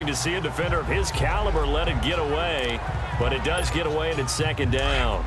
to see a defender of his caliber let it get away, but it does get away and it's second down.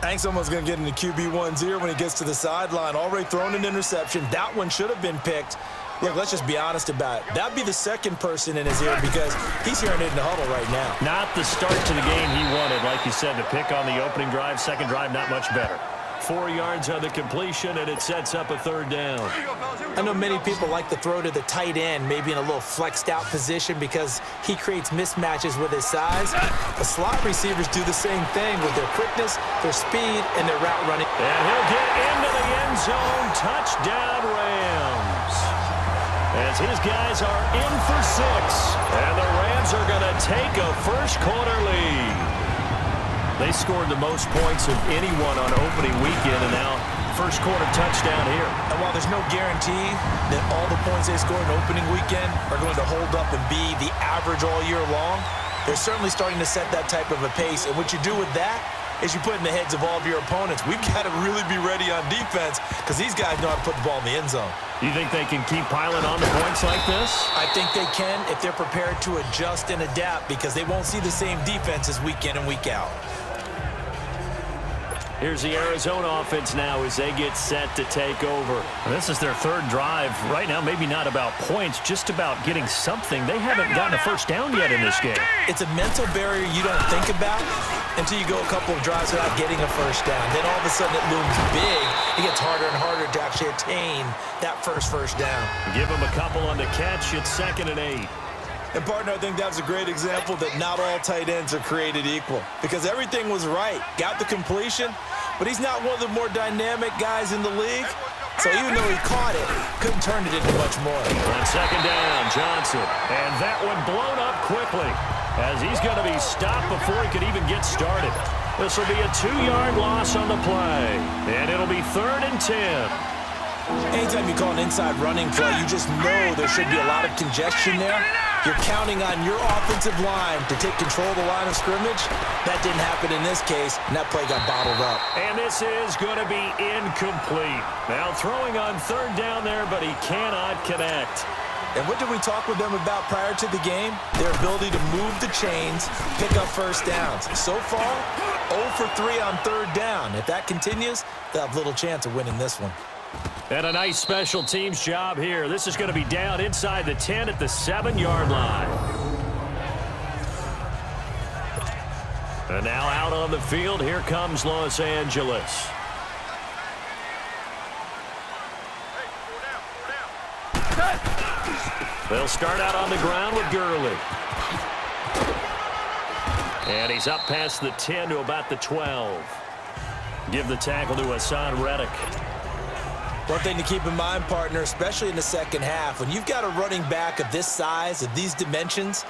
I think someone's going to get into QB1's ear when he gets to the sideline. Already thrown an interception. That one should have been picked. Look, let's just be honest about it. That'd be the second person in his ear because he's hearing it in the huddle right now. Not the start to the game he wanted, like you said, to pick on the opening drive. Second drive, not much better. 4 yards on the completion, and it sets up a third down. I know many people like to throw to the tight end, maybe in a little flexed out position because he creates mismatches with his size. The slot receivers do the same thing with their quickness, their speed, and their route running. And he'll get into the end zone. Touchdown, Rams. As his guys are in for 6, and the Rams are going to take a first-quarter lead. They scored the most points of anyone on opening weekend, and now first-quarter touchdown here. And while there's no guarantee that all the points they scored in opening weekend are going to hold up and be the average all year long, they're certainly starting to set that type of a pace. And what you do with that is you put in the heads of all of your opponents, we've got to really be ready on defense because these guys know how to put the ball in the end zone. You think they can keep piling on the points like this? I think they can if they're prepared to adjust and adapt because they won't see the same defenses week in and week out. Here's the Arizona offense now as they get set to take over. This is their third drive. Right now, maybe not about points, just about getting something. They haven't gotten a first down yet in this game. It's a mental barrier you don't think about until you go a couple of drives without getting a first down. Then all of a sudden it looms big. It gets harder and harder to actually attain that first down. Give them a couple on the catch. It's 2nd and 8. And, partner, I think that's a great example that not all tight ends are created equal because everything was right. Got the completion, but he's not one of the more dynamic guys in the league. So even though he caught it, couldn't turn it into much more. On 2nd down, Johnson. And that one blown up quickly as he's going to be stopped before he could even get started. This will be a 2-yard loss on the play. And it'll be 3rd and 10. Anytime you call an inside running play, you just know there should be a lot of congestion there. You're counting on your offensive line to take control of the line of scrimmage. That didn't happen in this case, and that play got bottled up. And this is going to be incomplete. Now throwing on 3rd down there, but he cannot connect. And what did we talk with them about prior to the game? Their ability to move the chains, pick up first downs. So far, 0 for 3 on 3rd down. If that continues, they'll have little chance of winning this one. And a nice special teams job here. This is going to be down inside the 10 at the 7-yard line. And now out on the field, here comes Los Angeles. They'll start out on the ground with Gurley. And he's up past the 10 to about the 12. Give the tackle to Hassan Reddick. One thing to keep in mind, partner, especially in the second half, when you've got a running back of this size, of these dimensions,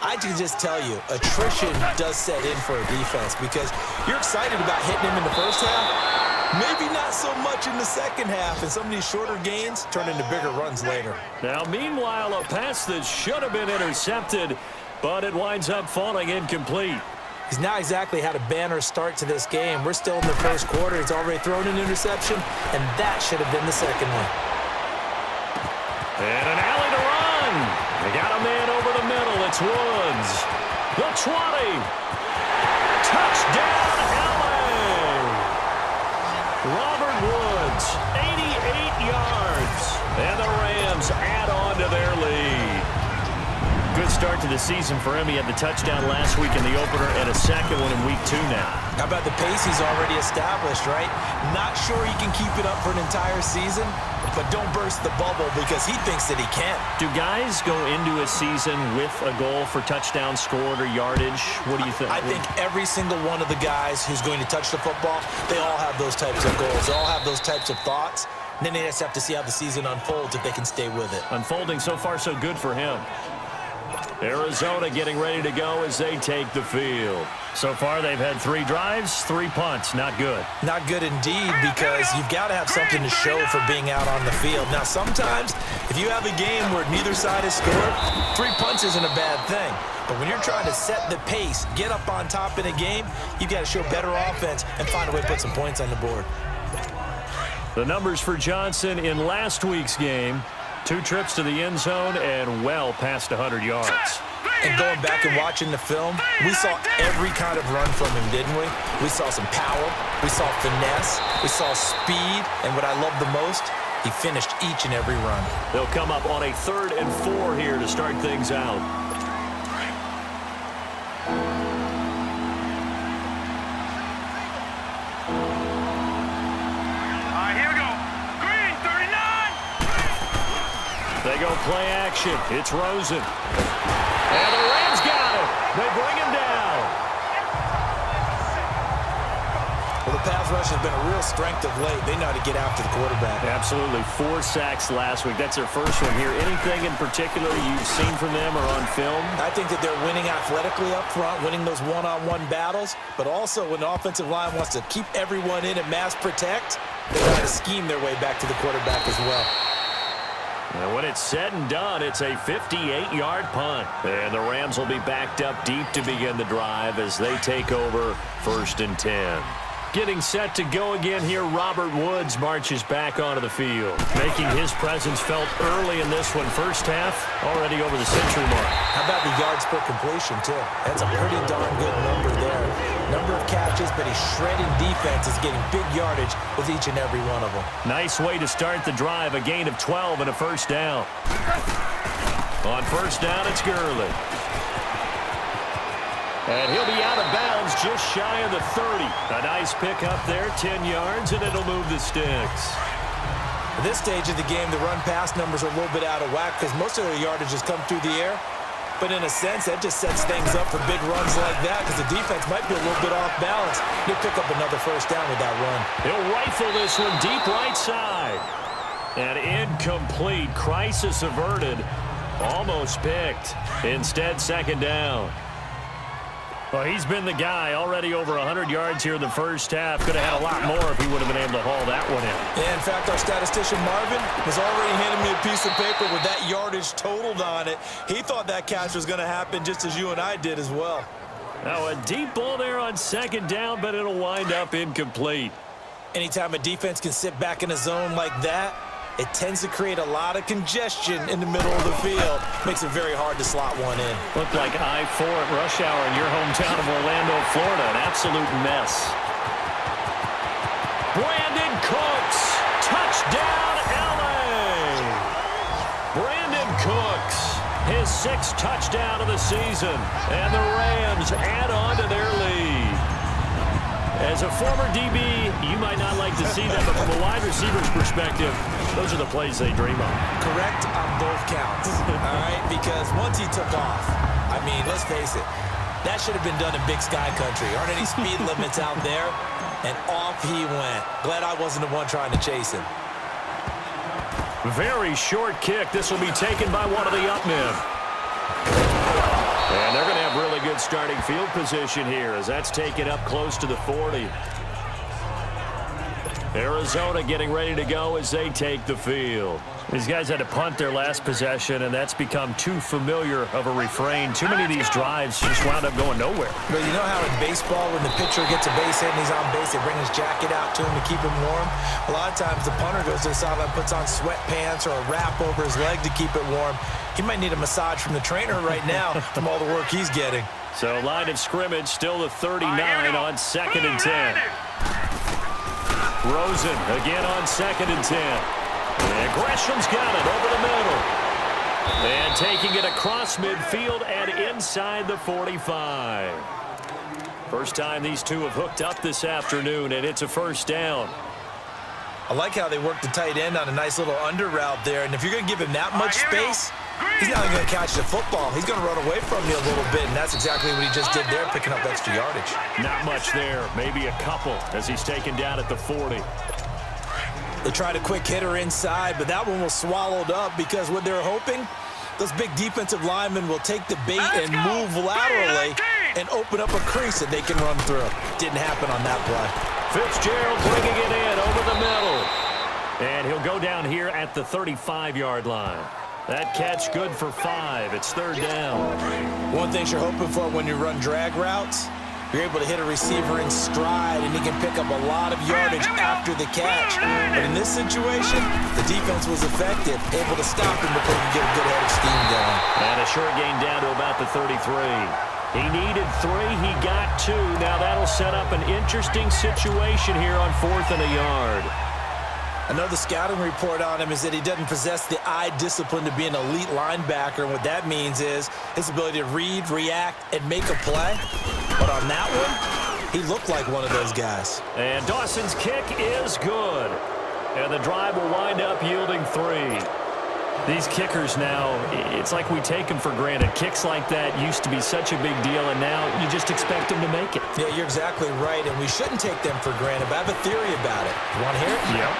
I can just tell you, attrition does set in for a defense because you're excited about hitting him in the first half, maybe not so much in the second half, and some of these shorter gains turn into bigger runs later. Now, meanwhile, a pass that should have been intercepted, but it winds up falling incomplete. He's not exactly had a banner start to this game. We're still in the first quarter. He's already thrown an interception, and that should have been the second one. And an alley to run. They got a man over the middle. It's Woods. The 20. Touchdown, LA. Robert Woods, 88 yards. And the Rams add on to their lead. Good start to the season for him. He had the touchdown last week in the opener and a second one in week 2 now. How about the pace he's already established, right? Not sure he can keep it up for an entire season, but don't burst the bubble because he thinks that he can. Do guys go into a season with a goal for touchdown scored or yardage? What do you think? I think every single one of the guys who's going to touch the football, they all have those types of goals. They all have those types of thoughts. And then they just have to see how the season unfolds if they can stay with it. Unfolding so far so good for him. Arizona getting ready to go as they take the field. So far, they've had 3 drives, 3 punts. Not good. Not good indeed, because you've got to have something to show for being out on the field. Now, sometimes, if you have a game where neither side has scored, 3 punts isn't a bad thing. But when you're trying to set the pace, get up on top in a game, you've got to show better offense and find a way to put some points on the board. The numbers for Johnson in last week's game. 2 trips to the end zone and well past 100 yards. And going back and watching the film, we saw every kind of run from him, didn't we? We saw some power, we saw finesse, we saw speed, and what I love the most, he finished each and every run. They'll come up on a 3rd and 4 here to start things out. Here we go. Green, 39. They go play action. It's Rosen. And the Rams got him. They bring him down. Well, the pass rush has been a real strength of late. They know how to get after the quarterback. Absolutely. 4 sacks last week. That's their first one here. Anything in particular you've seen from them or on film? I think that they're winning athletically up front, winning those one-on-one battles, but also when the offensive line wants to keep everyone in and mass protect, they try to scheme their way back to the quarterback as well. And when it's said and done, it's a 58-yard punt. And the Rams will be backed up deep to begin the drive as they take over 1st and 10. Getting set to go again here, Robert Woods marches back onto the field, making his presence felt early in this one. First half, already over the century mark. How about the yards per completion, too? That's a pretty darn good number there. Number of catches, but he's shredding defense, is getting big yardage with each and every one of them. Nice way to start the drive, a gain of 12 and a first down. On first down, it's Gurley. And he'll be out of bounds just shy of the 30. A nice pickup there, 10 yards, and it'll move the sticks. At this stage of the game, the run-pass numbers are a little bit out of whack because most of their yardage has come through the air. But in a sense, that just sets things up for big runs like that because the defense might be a little bit off balance. He'll pick up another first down with that run. He'll rifle this one deep right side. And incomplete. Crisis averted. Almost picked. Instead, second down. Well, he's been the guy already over 100 yards here in the first half. Could have had a lot more if he would have been able to haul that one in. Yeah, in fact, our statistician Marvin was already handing me a piece of paper with that yardage totaled on it. He thought that catch was going to happen just as you and I did as well. Now, a deep ball there on second down, but it'll wind up incomplete. Anytime a defense can sit back in a zone like that, it tends to create a lot of congestion in the middle of the field. Makes it very hard to slot one in. Looked like I-4 at rush hour in your hometown of Orlando, Florida. An absolute mess. Brandon Cooks. Touchdown, L.A. Brandon Cooks. His 6th touchdown of the season. And the Rams add on to their lead. As a former DB, you might not like to see that, but from a wide receiver's perspective, those are the plays they dream of. Correct on both counts, all right? Because once he took off, I mean, let's face it, that should have been done in Big Sky Country. Aren't any speed limits out there? And off he went. Glad I wasn't the one trying to chase him. Very short kick. This will be taken by one of the up men. And they're going to have really good starting field position here as that's taken up close to the 40. Arizona getting ready to go as they take the field. These guys had to punt their last possession, and that's become too familiar of a refrain. Too many of these drives just wound up going nowhere. But you know how in baseball, when the pitcher gets a base hit and he's on base, they bring his jacket out to him to keep him warm? A lot of times the punter goes to the sideline, puts on sweatpants or a wrap over his leg to keep it warm. He might need a massage from the trainer right now from all the work he's getting. So line of scrimmage, still the 39 on 2nd and 10. Rosen again on 2nd and 10. And Gresham's got it over the middle. And taking it across midfield and inside the 45. First time these two have hooked up this afternoon, and it's a first down. I like how they work the tight end on a nice little under route there. And if you're going to give him that much space, he's not going to catch the football. He's going to run away from you a little bit, and that's exactly what he just did there, picking up extra yardage. Not much there, maybe a couple as he's taken down at the 40. They tried a quick hitter inside, but that one was swallowed up because what they're hoping, those big defensive linemen will take the bait and move laterally and open up a crease that they can run through. Didn't happen on that play. Fitzgerald bringing it in over the middle. And he'll go down here at the 35-yard line. That catch good for 5. It's 3rd down. One thing you're hoping for when you run drag routes, You're able to hit a receiver in stride, and he can pick up a lot of yardage after the catch. But in this situation, the defense was effective, able to stop him before he could get a good head of steam going. And a short gain down to about the 33. He needed 3. He got 2. Now that'll set up an interesting situation here on 4th and a yard. Another scouting report on him is that he doesn't possess the eye discipline to be an elite linebacker. And what that means is his ability to read, react, and make a play. But on that one, he looked like one of those guys. And Dawson's kick is good. And the drive will wind up yielding 3. These kickers now, it's like we take them for granted. Kicks like that used to be such a big deal, and now you just expect them to make it. Yeah, you're exactly right, and we shouldn't take them for granted, but I have a theory about it. You want to hear it? Yep.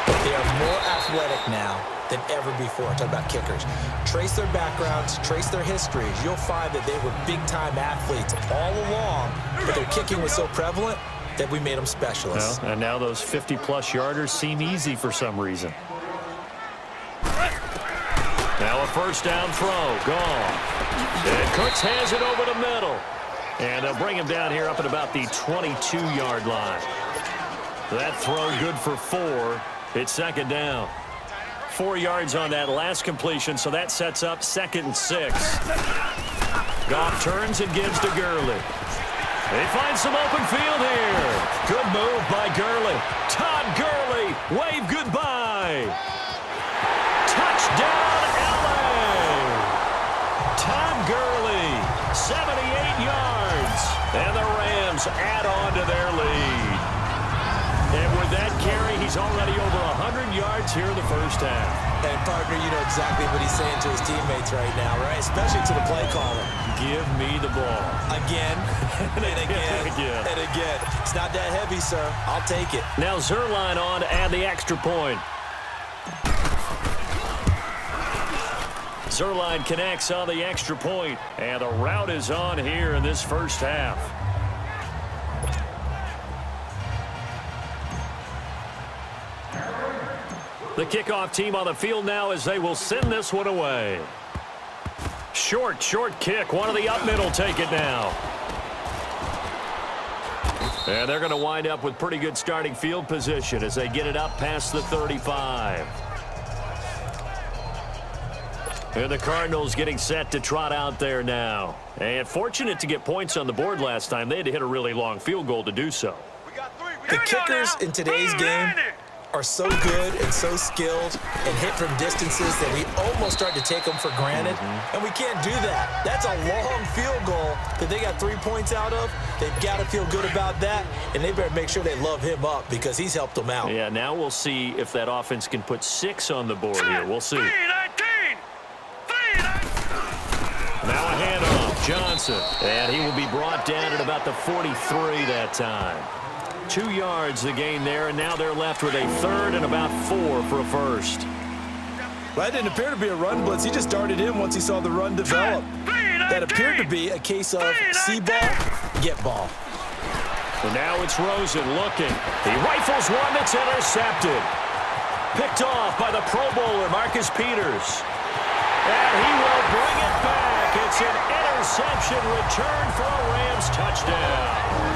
They are more athletic now than ever before. I'm talking about kickers. Trace their backgrounds, trace their histories. You'll find that they were big-time athletes all along, but their kicking was so prevalent that we made them specialists. Well, and now those 50-plus yarders seem easy for some reason. Now a first down throw, gone. And Cooks has it over the middle. And they'll bring him down here up at about the 22-yard line. That throw good for 4. It's second down. 4 yards on that last completion, so that sets up 2nd and 6. Goff turns and gives to Gurley. They find some open field here. Good move by Gurley. Todd Gurley, wave goodbye. Touchdown, L.A. Todd Gurley, 78 yards. And the Rams add on to their lead. And with that carry, he's already over 100 yards here in the first half. And, partner, you know exactly what he's saying to his teammates right now, right? Especially to the play caller. Give me the ball. Again, and again, and again. It's not that heavy, sir. I'll take it. Now Zerline on to add the extra point. Zerline connects on the extra point, and the route is on here in this first half. The kickoff team on the field now as they will send this one away. Short kick. One of the up middle take it now. And they're going to wind up with pretty good starting field position as they get it up past the 35. And the Cardinals getting set to trot out there now. And fortunate to get points on the board last time. They had to hit a really long field goal to do so. The kickers in today's game are so good and so skilled and hit from distances that we almost start to take them for granted. And we can't do that. That's a long field goal that they got 3 points out of. They've got to feel good about that, and they better make sure they love him up because he's helped them out. Yeah, now we'll see if that offense can put 6 on the board here. We'll see. Now a handoff, Johnson. And he will be brought down at about the 43 that time. 2 yards the gain there, and now they're left with a 3rd and about 4 for a first. That didn't appear to be a run blitz. He just darted in once he saw the run develop. That appeared to be a case of see ball, get ball. And now it's Rosen looking. He rifles one that's intercepted. Picked off by the Pro Bowler, Marcus Peters. And he will bring it back. It's an interception return for a Rams touchdown.